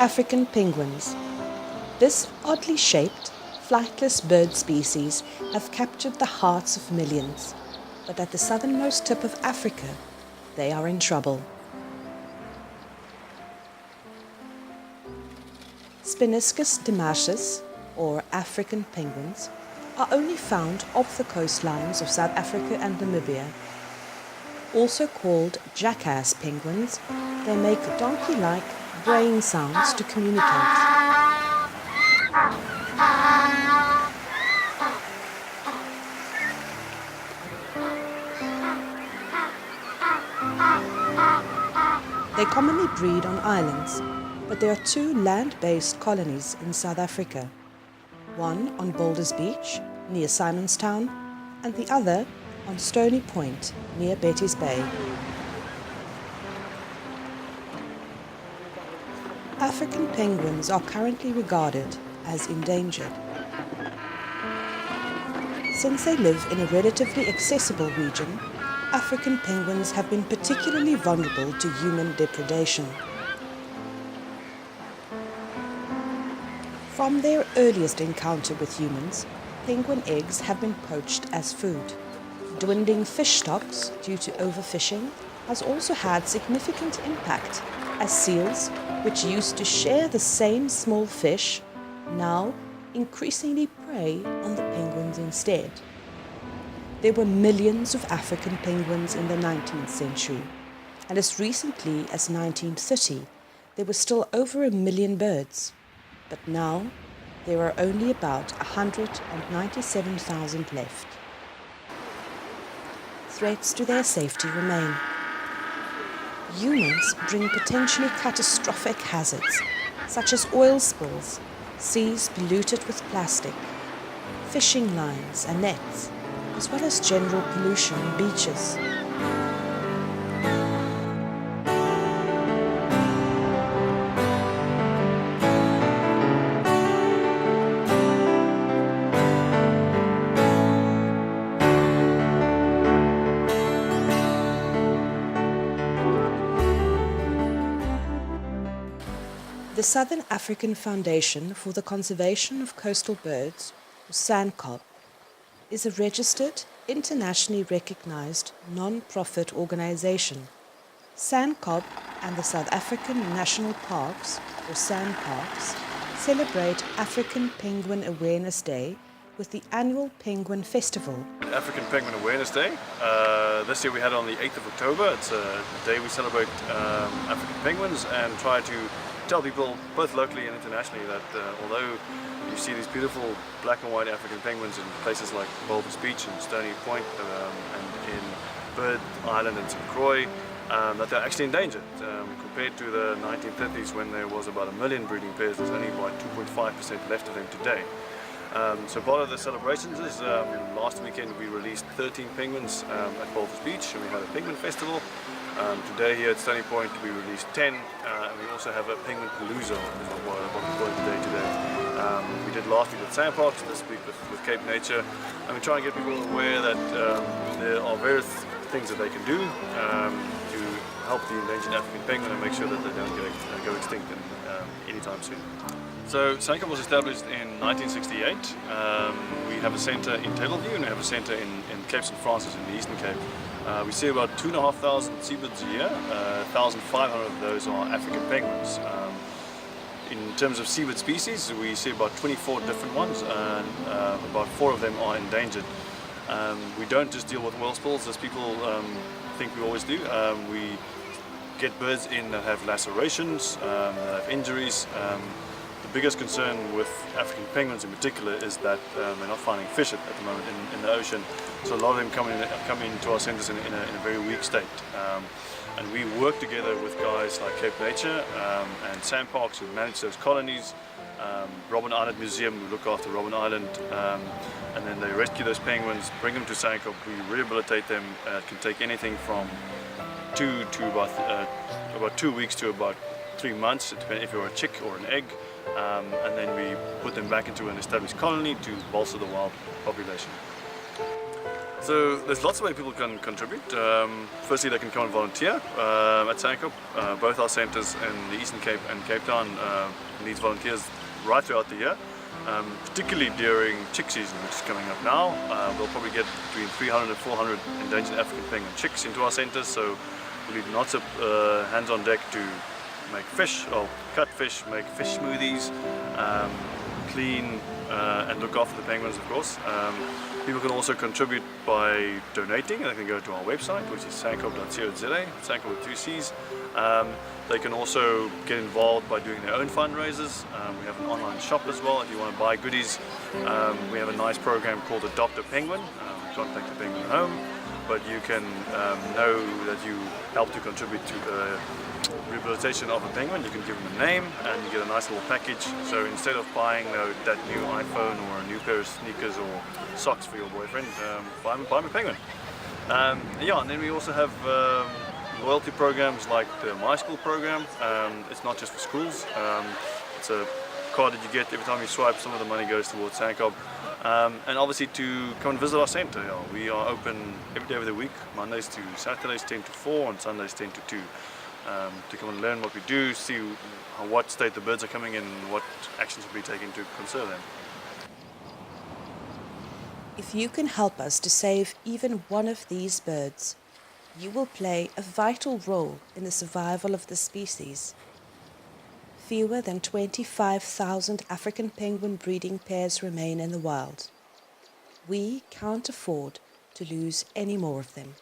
African penguins. This oddly shaped, flightless bird species have captured the hearts of millions, but at the southernmost tip of Africa, they are in trouble. Spiniscus demarchus, or African penguins, are only found off the coastlines of South Africa and Namibia. Also called jackass penguins, they make donkey-like braying sounds to communicate. They commonly breed on islands, but there are two land-based colonies in South Africa. One on Boulders Beach, near Simonstown, and the other on Stony Point, near Betty's Bay. African penguins are currently regarded as endangered. Since they live in a relatively accessible region, African penguins have been particularly vulnerable to human depredation. From their earliest encounter with humans, penguin eggs have been poached as food. Dwindling fish stocks due to overfishing has also had significant impact, as seals, which used to share the same small fish, now increasingly prey on the penguins instead. There were millions of African penguins in the 19th century, and as recently as 1930, there were still over 1 million birds. But now, there are only about 197,000 left. Threats to their safety remain. Humans bring potentially catastrophic hazards, such as oil spills, seas polluted with plastic, fishing lines and nets, as well as general pollution on beaches. The Southern African Foundation for the Conservation of Coastal Birds, or SANCCOB, is a registered, internationally recognized non-profit organization. SANCCOB and the South African National Parks, or SANParks, celebrate African Penguin Awareness Day with the annual Penguin Festival. African Penguin Awareness Day. This year we had it on the 8th of October. It's a day we celebrate African penguins and try to tell people, both locally and internationally, that although you see these beautiful black and white African penguins in places like Boulders Beach and Stony Point and in Bird Island and St. Croix, that they're actually endangered. Compared to the 1930s when there was about 1 million breeding pairs, there's only about 2.5% left of them today. So part of the celebrations is last weekend we released 13 penguins at Boulders Beach, and we had a penguin festival. Today here at Stony Point we released 10, and we also have a penguin palooza, is what we call it today. We did last week at SANCCOB, this week with Cape Nature, and we try and get people aware that there are various things that they can do to help the endangered African penguin and make sure that they don't go extinct anytime soon. So SANCCOB was established in 1968. We have a centre in Tableview and we have a centre in Cape St. Francis in the Eastern Cape. We see about 2,500 seabirds a year. 1,500 of those are African penguins. In terms of seabird species, we see about 24 different ones, and about 4 of them are endangered. We don't just deal with oil spills as people think we always do. We get birds in that have lacerations, that have injuries. The biggest concern with African penguins in particular is that they're not finding fish at the moment in the ocean. So a lot of them come into our centres in a very weak state. And we work together with guys like Cape Nature and SANParks who manage those colonies, Robben Island Museum who look after Robben Island, and then they rescue those penguins, bring them to SANCCOB, we rehabilitate them. It can take anything from about 2 weeks to about 3 months, depending if you're a chick or an egg, and then we put them back into an established colony to bolster the wild population. So there's lots of ways people can contribute. Firstly, they can come and volunteer at SANCCOB. Both our centres in the Eastern Cape and Cape Town needs volunteers right throughout the year, particularly during chick season, which is coming up now. We'll probably get between 300 and 400 endangered African penguin chicks into our centres, so we'll need lots of hands on deck to make fish, or cut fish, make fish smoothies, clean and look after the penguins, of course. People can also contribute by donating. They can go to our website, which is sanccob.co.za, SANCCOB with 2 C's. They can also get involved by doing their own fundraisers. We have an online shop as well if you want to buy goodies. We have a nice program called Adopt a Penguin. We can't take the penguin home, but you can know that you help to contribute to the rehabilitation of a penguin. You can give them a name and you get a nice little package. So instead of buying that new iPhone or a new pair of sneakers or socks for your boyfriend, buy him a penguin. Yeah, and then we also have loyalty programs like the My School program. It's not just for schools. It's a card that you get every time you swipe. Some of the money goes towards SANCCOB. And obviously to come and visit our centre. We are open every day of the week, Mondays to Saturdays 10 to 4 and Sundays 10 to 2. To come and learn what we do, see what state the birds are coming in, and what actions will be taken to conserve them. If you can help us to save even one of these birds, you will play a vital role in the survival of the species. Fewer than 25,000 African penguin breeding pairs remain in the wild. We can't afford to lose any more of them.